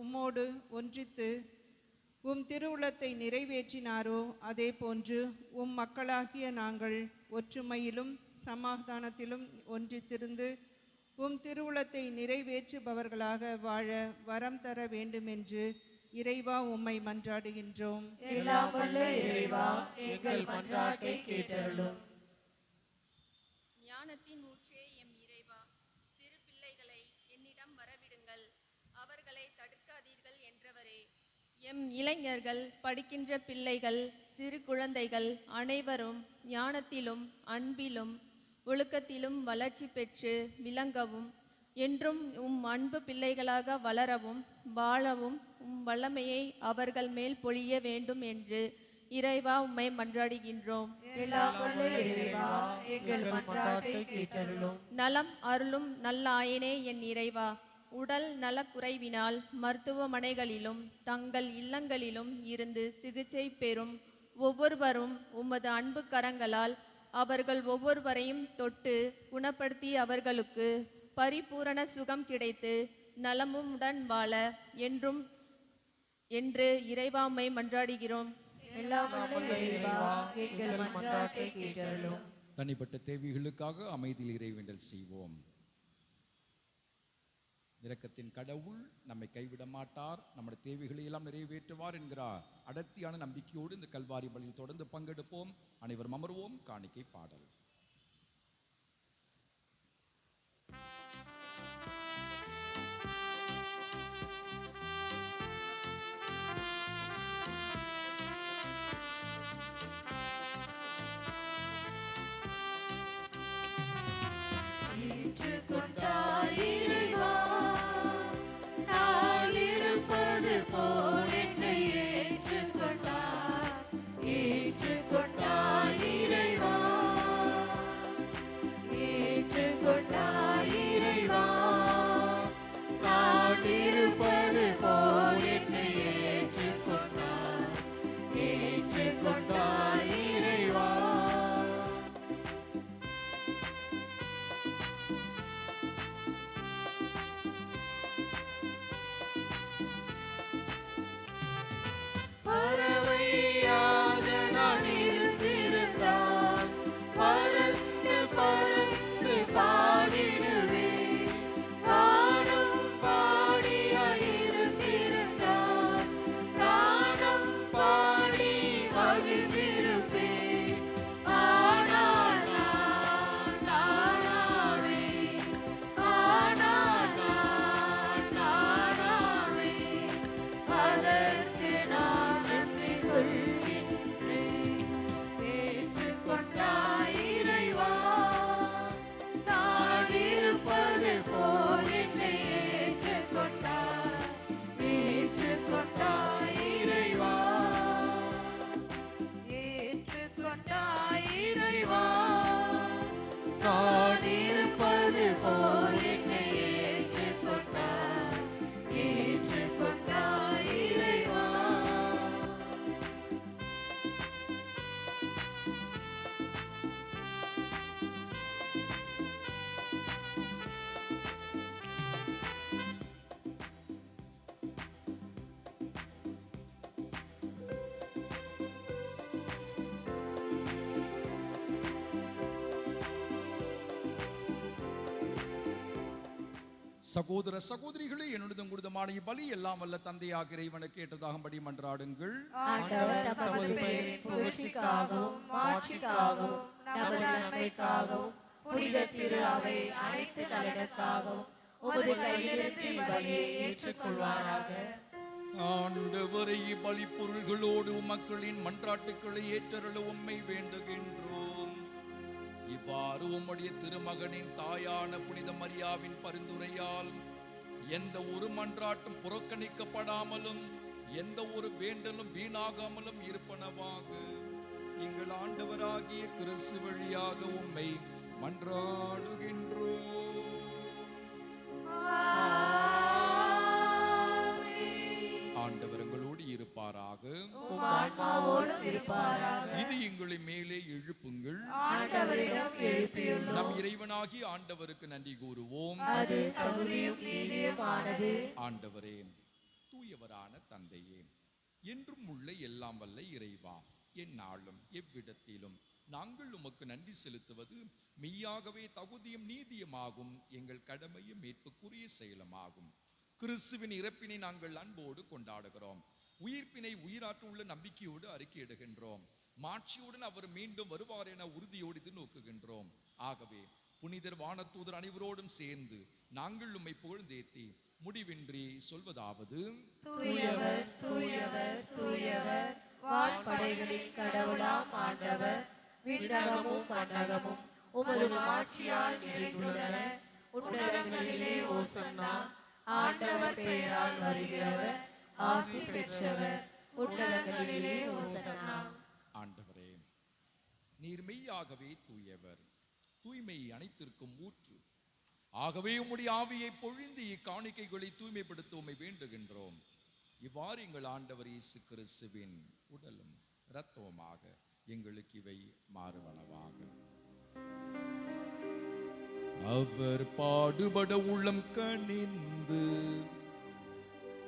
[SPEAKER 5] உம்மோடு ஒன்றித்து உம் திருவுளத்தை நிறைவேற்றினாரோ அதே போன்று உம் மக்களாகிய நாங்கள் ஒற்றுமையிலும் சமாதானத்திலும் ஒன்றித்திருந்து உம் திருவுளத்தை நிறைவேற்றுபவர்களாக வாழ வரம் தர வேண்டுமென்று இறைவா உம்மை மன்றாடுகின்றோம்.
[SPEAKER 2] எல்லாம் வல்ல இறைவா, எங்கள் மன்றாட்டை கேட்டருளும்.
[SPEAKER 6] ஞானத்தின் ஊற்றே எம் இறைவா, சிறு பிள்ளைகளை என்னிடம் வரவிடுங்கள், அவர்களை தடுக்காதீர்கள் என்றவரே. எம் இளைஞர்கள், படிக்கின்ற பிள்ளைகள், சிறு குழந்தைகள் அனைவரும் ஞானத்திலும் அன்பிலும் ஒழுக்கத்திலும் வளர்ச்சி பெற்று விளங்கவும், என்றும் உம் அன்பு பிள்ளைகளாக வளரவும் வாழவும் உம் வல்லமையை அவர்கள் மேல் பொழிய வேண்டும் என்று இறைவா உம்மை மன்றாடுகின்றோம்.
[SPEAKER 2] எல்லாம் வல்ல இறைவா, எங்கள் மன்றாட்டை கேட்டருளும்.
[SPEAKER 6] நலம் அருளும் நல்லாயனே என் இறைவா, உடல் நலக்குறைவினால் மருத்துவமனைகளிலும் தங்கள் இல்லங்களிலும் இருந்து சிகிச்சை பெறும் ஒவ்வொருவரும் உமது அன்பு கரங்களால் அவர்கள் ஒவ்வொருவரையும் தொட்டு குணப்படுத்தி அவர்களுக்கு பரிபூரண சுகம் கிடைத்து நலமுடன் வாழ என்றும் என்று இறைவாமை மன்றாடுகிறோம்.
[SPEAKER 2] எல்லாம் வல்ல இறைவா, எங்கள் மன்றாட்டை கேட்டருளும்.
[SPEAKER 3] தனிப்பட்ட தேவைகளுக்காக அமைதியில் இறைவேண்டல் செய்வோம். இரக்கத்தின் கடவுள் நம்மை கைவிட மாட்டார், நம்முடைய தேவைகளை எல்லாம் நிறைவேற்றுவார் என்கிறார் அடர்த்தியான நம்பிக்கையோடு இந்த கல்வாரி பலியில் தொடர்ந்து பங்கெடுப்போம். அனைவரும் அமர்வோம். காணிக்கை பாடல்.
[SPEAKER 2] ஏற்றுக்கொண்டாய் இறைவா,
[SPEAKER 3] சகோதர சகோதரிகளே, என்னுடைய உங்களுதுமான இப்பலி எல்லாம் வல்ல தந்தையாக இறைவனுக்கு ஏற்றதாகும்படி மன்றாடுங்கள்.
[SPEAKER 2] ஆண்டவர் தமது பெயரின் புகழ்ச்சிக்காகவும் மாட்சிக்காகவும் நமது நன்மைக்காகவும் புனித திரு அவை அனைத்து நலனுக்காகவும் உமது கையிலிருந்து இப்பலியை ஏற்றுக்கொள்வாராக.
[SPEAKER 3] ஆண்டவரை இப்பலி பொருள்களோடு மக்களின் மன்றாட்டுக்களை ஏற்றருள உம்மை வேண்டுகின்றோம். இவ்வாறு உம்முடைய திருமகனின் தாயான புனித மரியாவின் பரிந்துரையால் எந்த ஒரு மன்றாட்டும் புறக்கணிக்கப்படாமலும் எந்த ஒரு வேண்டலும் வீணாகாமலும் இருப்பனவாக எங்கள் ஆண்டவராகிய கிறிஸ்து வழியாக உம்மை மன்றாடுகின்றோம். ஆண்டவர் எங்களோடு இருப்பாராக,
[SPEAKER 2] உம் ஆன்மாவோடும் இருப்பாராக.
[SPEAKER 3] இது எங்களை மேலே எழுப்புங்கள்.
[SPEAKER 2] ஆண்டவரிடம் எழுப்பியுள்ளோம்.
[SPEAKER 3] நம் இறைவனாகி ஆண்டவருக்கு நன்றி கூறுவோம்.
[SPEAKER 2] அது தகுதியும் நீதியுமானது.
[SPEAKER 3] ஆண்டவரே, தூயவரான தந்தையே, என்றும் உள்ள எல்லாம் வல்ல இறைவா, எந்நாளும் எவ்விடத்திலும் நாங்கள் உமக்கு நன்றி செலுத்துவது மெய்யாகவே தகுதியும் நீதியுமாகும். எங்கள் கடமையும் மீட்புக்குரிய செயலுமாகும். கிறிஸ்துவின் இறப்பினை நாங்கள் அன்போடு கொண்டாடுகிறோம். உயிர்ப்பினை உயிராற்ற உள்ள நம்பிக்கையோடு அறிக்கையிடுகின்றோம். மாட்சியுடன் அவர் மீண்டும் வருவார் என உறுதியோடு இது நோக்குகின்றோம். ஆகவே புனிதர் வானதூதர் அனைவரோடும் சேர்ந்து நாங்கள் உம்மை புகழ்ந்தேத்தி முடிவின்றி சொல்வதாவது:
[SPEAKER 2] தூயவர் தூயவர் தூயவர், வான்படைகளின் கடவுளாம் ஆண்டவர். விண்ணகமும் மண்ணகமும் உமது மாட்சியால் நிறைந்துள்ளன. உன்னதங்களிலே ஓசன்னா. ஆண்டவர் பெயரால் வருகிறவர் ஆசி பெற்றவர். உன்னதங்களிலே ஓசன்னா.
[SPEAKER 3] ஆண்டவரே, நீர் மெய்யாகவே தூயவர், தூய்மை அனைத்திற்கும் ஊற்று. ஆகவே உம்முடைய ஆவியை பொழிந்து இக்காணிக்கைகளை தூய்மைப்படுத்த உம்மை வேண்டுகின்றோம். இவ்வாறு எங்கள் ஆண்டவர் இயேசு கிறிஸ்துவின் உடலும் இரத்தமுமாக எங்களுக்கு இவை மாறுவனவாக. அவர் பாடுபட உள்ளம் கனிந்து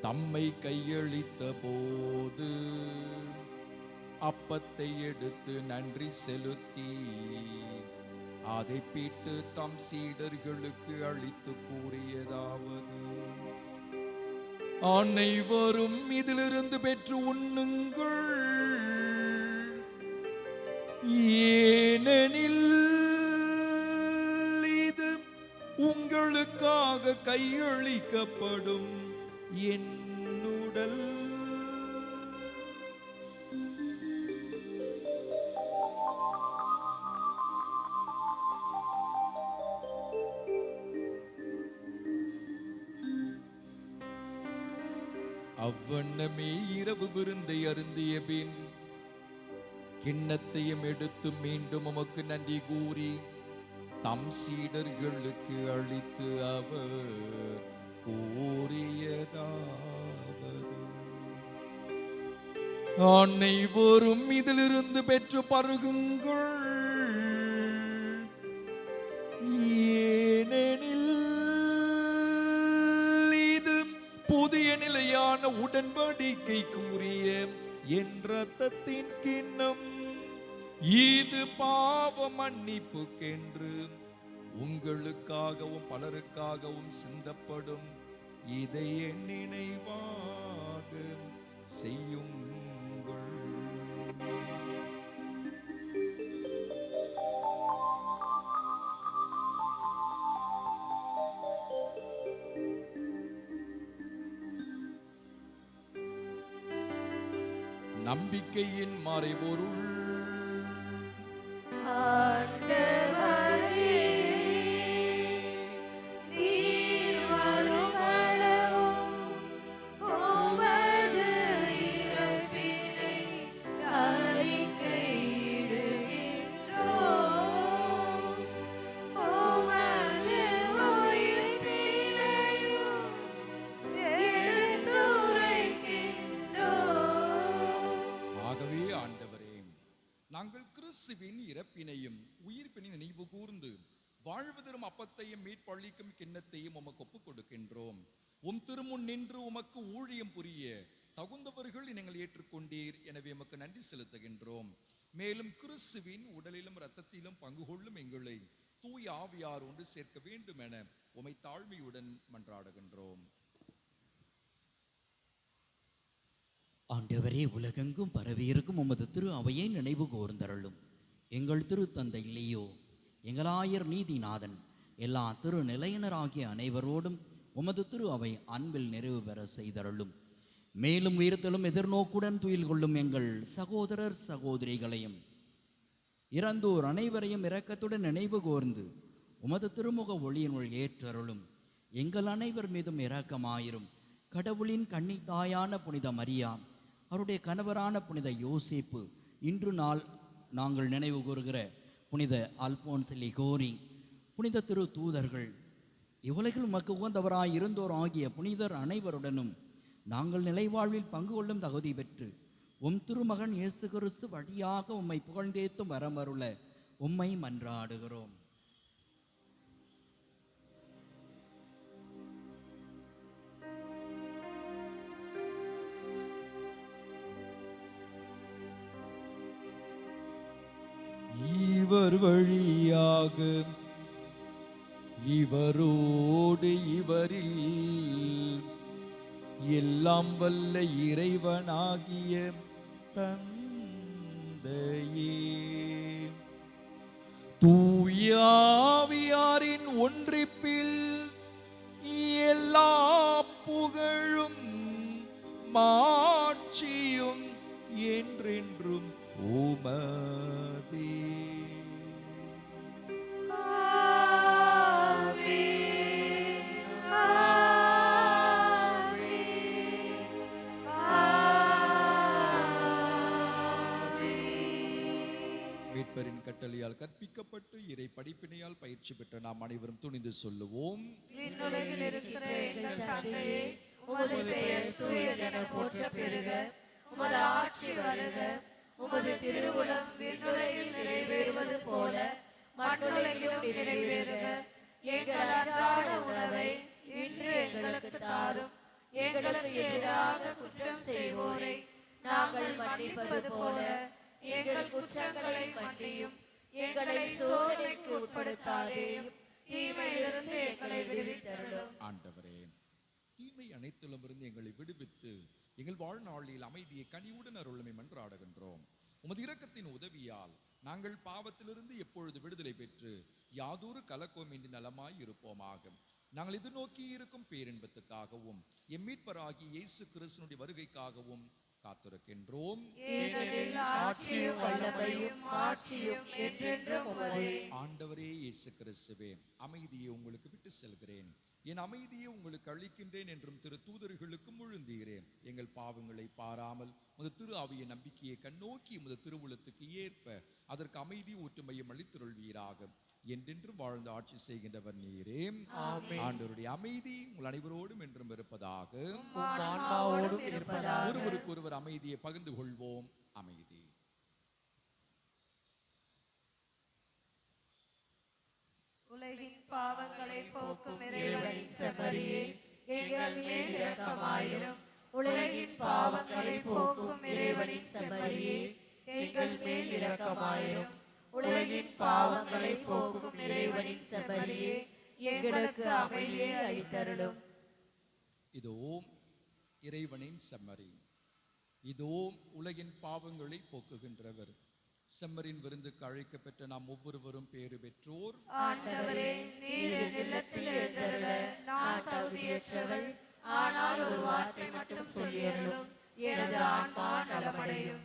[SPEAKER 3] தம்மை கையளித்த போது அப்பத்தை எடுத்து நன்றி செலுத்தி அதை பிட்டு தம் சீடர்களுக்கு அளித்து கூறியதாவது: அனைவரும் இதிலிருந்து பெற்று உண்ணுங்கள், ஏனெனில் இது உங்களுக்காக கையளிக்கப்படும் என் உடல். அவ்வண்ணமே இரவு விருந்தை அருந்திய பின் கிண்ணத்தையும் எடுத்து மீண்டும் உமக்கு நன்றி கூறி தம் சீடர்களுக்கு அளித்து அவர் கூறியதாவது: அனைவரும் இதிலிருந்து பெற்று பருகுங்கள், ஏனெனில் இது புதிய நிலையான உடன்படிக்கை கூறிய என் இரத்தத்தின் கிண்ணம். இது பாவ மன்னிப்புக்கென்று உங்களுக்காகவும் பலருக்காகவும் சிந்தப்படும். இதை என் நினைவாக செய்யுங்கள். நம்பிக்கையின் மறைபொருள்.
[SPEAKER 2] ஆண்டவரே, நீர் வருமளவும் உமது இறப்பினை அறிக்கையிடுகின்றோம். உமது உயிர்ப்பினையும் எடுத்துரைக்கின்றோம்.
[SPEAKER 3] ஆகவே ஆண்டவரே, நாங்கள் கிறிஸ்துவின் இறப்பினையும் உயிர்ப்பினை நினைவு கூர்ந்து வாழ்வு தரும் அப்பத்தையும் மீட்பளிக்கும் கிண்ணத்தையும் உமக்கு ஒப்புக் கொடுக்கின்றோம். உம் திருமுன் நின்று உமக்கு ஊழியம் புரிய தகுந்தவர்கள் நீங்கள் ஏற்றுக்கொண்டீர். எனவே உமக்கு நன்றி செலுத்துகின்றோம். மேலும் கிறிஸ்துவின் உடலிலும் இரத்தத்திலும் பங்கு கொள்ளும் எங்களை தூய ஆவியார் ஒன்று சேர்க்க வேண்டும் என உம்மை தாழ்மையுடன் மன்றாடுகின்றோம்.
[SPEAKER 7] ஆண்டவரே, உலகெங்கும் பரவியிருக்கும் உமது திரு அவையை நினைவு கூர்ந்தருளும். எங்கள் திருத்தந்தை லியோ, எங்களாயர் நீதிநாதன், எல்லா திரு நிலையினராகிய அனைவரோடும் உமது திரு அவை அன்பில் நிறைவு பெற செய்தருளும். மேலும் உயிர்த்தலும் எதிர்நோக்குடன் துயில் கொள்ளும் எங்கள் சகோதரர் சகோதரிகளையும் இறந்தோர் அனைவரையும் இரக்கத்துடன் நினைவு கூர்ந்து உமது திருமுக ஒளியினுள் ஏற்றருளும். எங்கள் அனைவர் மீதும் இரக்கமாயிரும். கடவுளின் கன்னித்தாயான புனித மரியா, அவருடைய கணவரான புனித யோசேப்பு, இன்று நாங்கள் நினைவு கூறுகிற புனித அல்போன்ஸ் லிகோரி, புனித திரு தூதர்கள், இவ்வுலகில் உமக்கு உகந்தவராய் இருந்தோர் ஆகிய புனிதர் அனைவருடனும் நாங்கள் நிலைவாழ்வில் பங்கு கொள்ளும் தகுதி பெற்று உம் திருமகன் இயேசு கிறிஸ்து வழியாக உம்மை புகழ்ந்தேத்தும் வரமருள உம்மை மன்றாடுகிறோம்.
[SPEAKER 3] இவர் வழியாக இவரோடு இவரில் எல்லாம் வல்ல இறைவனாகிய தந்தையே, தூயாவியாரின் ஒன்றிப்பில் எல்லா புகழும் மாட்சியும் என்றென்றும் உமதே. மீட்பரின் கட்டளையால் கற்பிக்கப்பட்டு இறை படிப்பினையால் பயிற்சி பெற்ற நாம் அனைவரும் துணிந்து சொல்லுவோம்.
[SPEAKER 2] விண்ணுலகில் இருக்கிற எங்கள் தந்தையே, உமது பெயர் தூயதென போற்றப் பெறுக. உமது ஆட்சி வருக. உமது திருவுளம் விண்ணுலகில் நிறைவேறுவது போல மண்ணுலகிலும் நிறைவேறுக. எங்கள் அன்றாட உணவை இன்று எங்களுக்கு தாரும். எங்களுக்கு எதிராக குற்றம் செய்வோரை நாங்கள் மன்னிப்பது போல எங்கள் குற்றங்களை மன்னியும். எங்களை சோதனைக்கு உட்படுத்தாதேயும், தீமையிலிருந்து எங்களை விடுவித்தருளும்.
[SPEAKER 3] ஆண்டவரே, தீமை அனைத்திலும் இருந்து எங்களை விடுவித்து எங்கள் வாழ்நாளில் அமைதியை கனிவுடன் அருளுமை மன்றாடுகின்றோம். உமது இரக்கத்தின் உதவியால் நாங்கள் பாவத்திலிருந்து எப்பொழுது விடுதலை பெற்று யாதொரு கலக்கமின்றி நலமாய் இருப்போமாக. நாங்கள் எதிர்நோக்கி இருக்கும் பேரின்பத்துக்காகவும் எம் மீட்பராகிய இயேசு கிறிஸ்துவினுடைய வருகைக்காகவும் காத்திருக்கின்றோம். ஆண்டவரே இயேசு கிறிஸ்துவே, அமைதியை உங்களுக்கு விட்டு செல்கிறேன், என் அமைதியை உங்களுக்கு அளிக்கின்றேன் என்றும் திரு தூதர்களுக்கும் முழுந்தீரேன். எங்கள் பாவங்களை பாராமல் முத திரு ஆவிய நம்பிக்கையை கண்ணோக்கி முத திருவுளத்துக்கு ஏற்ப அதற்கு அமைதி ஒற்றுமையும் அளித்தருள்வீராக. என்றென்றும் வாழ்ந்து ஆட்சி செய்கின்றவர் நீரே. ஆண்டவருடைய அமைதி உங்கள் அனைவரோடும் என்றும் இருப்பதாக. ஒருவருக்கு ஒருவர் அமைதியை பகிர்ந்து கொள்வோம். அமைதி.
[SPEAKER 2] உலகின் பாவங்களை போக்கும் இறைவனின் செம்மறியே, எங்கள் மேல் இரக்கமாயிரும். உலகின் பாவங்களை போக்கும் இறைவனின் செம்மறியே, எங்கள் மேல் இரக்கமாயிரும். உலகின் பாவங்களை போக்கும் இறைவனின் செம்மறியே, எங்களுக்கு அமைதியை அளித்தருளும்.
[SPEAKER 3] இதோ இறைவனின் செம்மறி, இதோ உலகின் பாவங்களை போக்குகின்றவர். செம்மறின் விருந்துக்கு அழைக்கப்பெற்ற நாம் ஒவ்வொருவரும் பேறு பெற்றோர்.
[SPEAKER 2] ஆண்டவரே, நீர் என் இல்லத்தில் எழுந்தருள நான் தகுதியற்றவள். ஆனால் ஒரு வார்த்தை மட்டும் சொல்லியருளும், எனது ஆன்மா நலமடையும்.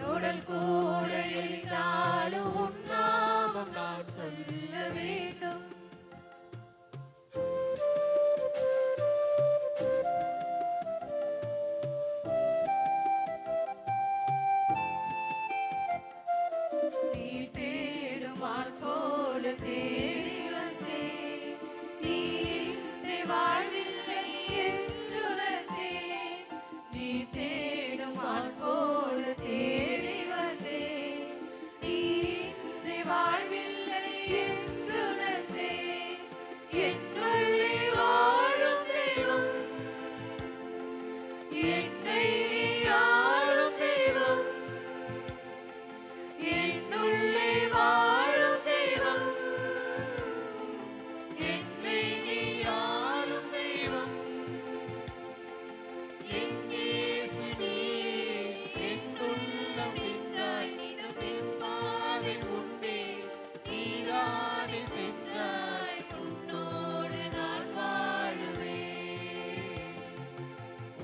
[SPEAKER 2] உடல் கூட எரிந்தாலும் உன் நாமம் நான் சொல்ல வேண்டும். நீ தேடும் ஆள் போல தேடி வந்தேன். நீ இன்றி வாழ்வில்லை என்றுணர்ந்தேன். நீ தேடும் ஆள் போல தேடி வந்தேன். நீ இன்றி வாழ்வில்லை என்றுணர்ந்தேன். என்னுள்ளே வாழும் தெய்வம், என்னை நீ ஆளும் தெய்வம். என்னுள்ளே வாழும் தெய்வம், என்னை நீ ஆளும் தெய்வம். என் இயேசு நீயே, என் உள்ளம் நின்றாய். நிதம் என் பாதை முன்னே நீதானே சென்றாய். உன்னோடு நான் வாழுவேன்,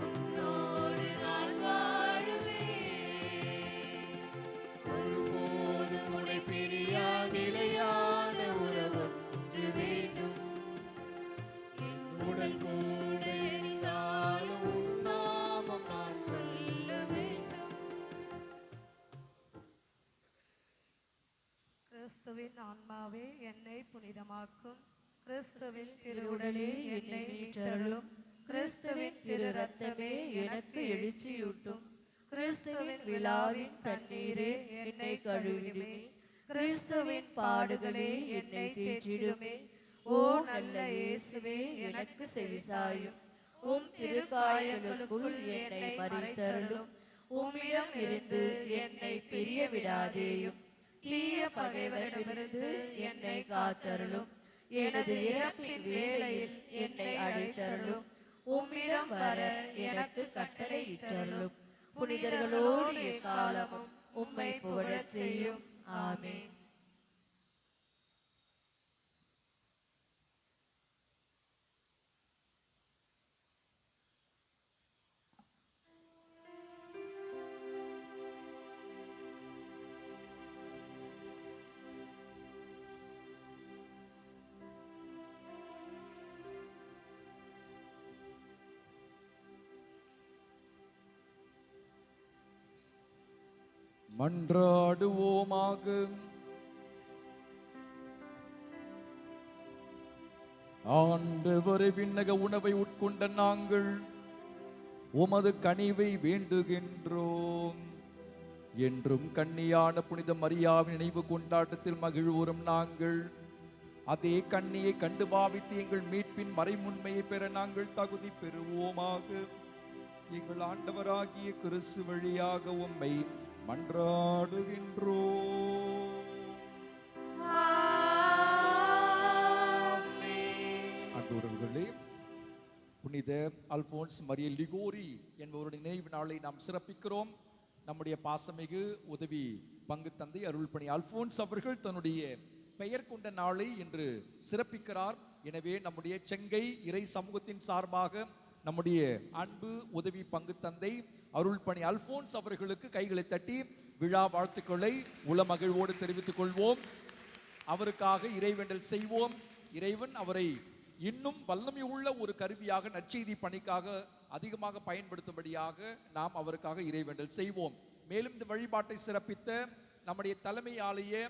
[SPEAKER 2] உன்னோடு நான் வாழுவேன். ஒருபோதும் உன்னை பிரியா நிலையான உறவொன்று வேண்டும். என் உடல் கூட எரிந்தாலும் உன் நாமம் நான் சொல்ல வேண்டும். கிறிஸ்துவின் ஆன்மாவே என்னை புனிதமாக்கும். கிறிஸ்துவின் திருவுடலே என்னை மீட்டருளும். கிறிஸ்துவின் திரு ரத்தமே எனக்கு எழுச்சியூட்டும். கிறிஸ்துவின் விழாவின் தண்ணீரே என்னை கழுவிடுமே. கிறிஸ்துவின் பாடுகளே என்னை தேற்றிடுமே. ஓ நல்ல இயேசுவே, எனக்கு செவிசாயும். உம் திருக்காயங்களுக்குள் என்னை மறைத்தருளும். உம்மிடம் இருந்து என்னை பிரிய விடாதேயும். தீய பகைவரிடமிருந்து என்னை காத்தருளும். எனது இறப்பின் வேளையில் என்னை அழைத்தருளும். உம்மிடம் வர எனக்கு கட்டளையிட்டருளும். புனிதர்களோடு எக்காலமும் உம்மை புகழச் செய்யும். ஆமென்.
[SPEAKER 3] மன்றாடுவோமாக. ஆண்டவரே, விண்ணக உணவை உட்கொண்ட நாங்கள் உமது கனிவை வேண்டுகின்றோம். என்றும் கன்னியான புனித மரியாவின் நினைவு கொண்டாட்டத்தில் மகிழ்வுறும் நாங்கள் அதே கன்னியை கண்டு பாவித்து எங்கள் மீட்பின் மறைமுன்மையை பெற நாங்கள் தகுதி பெறுவோமாக. எங்கள் ஆண்டவராகிய கிறிஸ்து வழியாக உம்மை மன்றாடுகின்றோம். அன்புறவுகளே, புனித அல்போன்ஸ் மரிய லிகோரி என்பவருடைய நினைவு நாளை நாம் சிறப்பிக்கிறோம். நம்முடைய பாசமிகு உதவி பங்கு தந்தை அருள்பணி அல்போன்ஸ் அவர்கள் தன்னுடைய பெயர் கொண்ட நாளை இன்று சிறப்பிக்கிறார். எனவே நம்முடைய செங்கை இறை சமூகத்தின் சார்பாக நம்முடைய அன்பு உதவி பங்கு தந்தை அருள்பணி அல்போன்ஸ் அவர்களுக்கு கைகளை தட்டி விழா வாழ்த்துக்களை உளமகிழ்வோடு தெரிவித்துக் கொள்வோம். அவருக்காக இறைவேண்டல் செய்வோம். இறைவன் அவரை இன்னும் வல்லமை உள்ள ஒரு கருவியாக நற்செய்தி பணிக்காக அதிகமாக பயன்படுத்தும்படியாக நாம் அவருக்காக இறைவேண்டல் செய்வோம். மேலும் இந்த வழிபாட்டை சிறப்பித்த நம்முடைய தலைமை ஆலய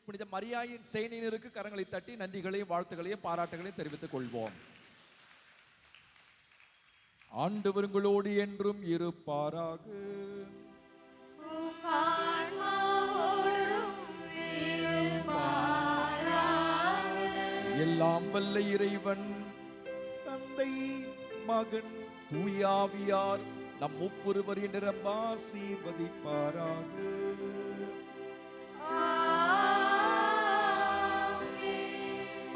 [SPEAKER 3] புனித மரியாயின் சேனையினருக்கு கரங்களை தட்டி நன்றிகளையும் வாழ்த்துக்களையும் பாராட்டுகளையும் தெரிவித்துக் கொள்வோம். ஆண்டவர் உங்களோடு என்றும் இருப்பாராக. எல்லாம் வல்ல இறைவன் தந்தை, மகன், தூயாவியார் நம் ஒவ்வொருவரின் நிரம்ப ஆசீர்வதிப்பாராக.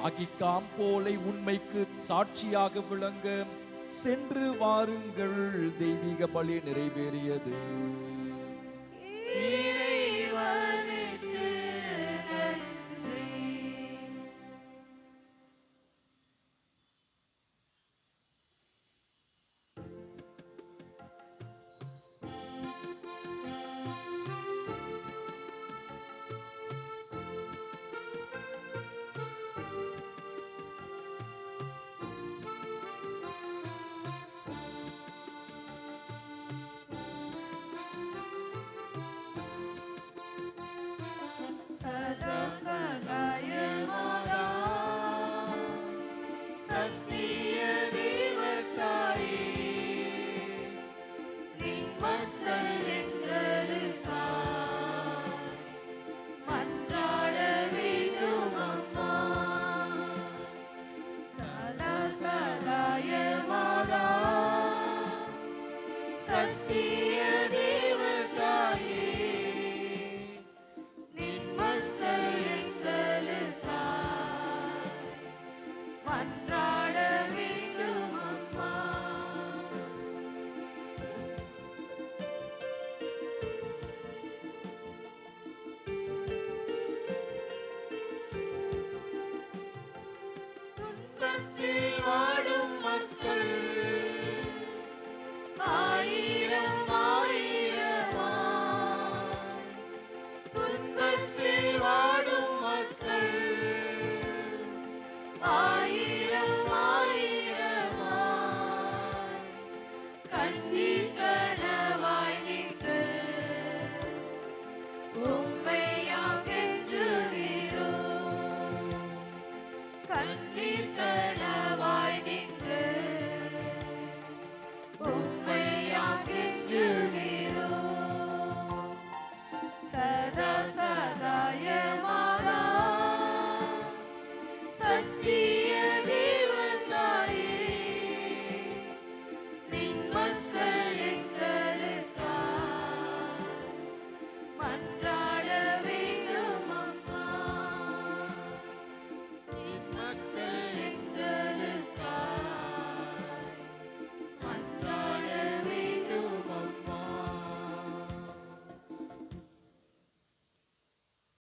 [SPEAKER 3] அகிக்காம் போலை உண்மைக்கு சாட்சியாக விளங்க சென்று வாருங்கள். தெய்வீக பலி நிறைவேறியது.
[SPEAKER 2] உம்மையாம் கெஞ்சுகிறோம். கண்ணீர் கனவாய் நின்று உம்மையாம் கெஞ்சுகிறோம். சதா சகாயமாரா சத்திய தேவனாரே, நின் மக்கள் எங்களுக்காய் மன்றாட வேண்டும் அம்மா. நின் மக்கள்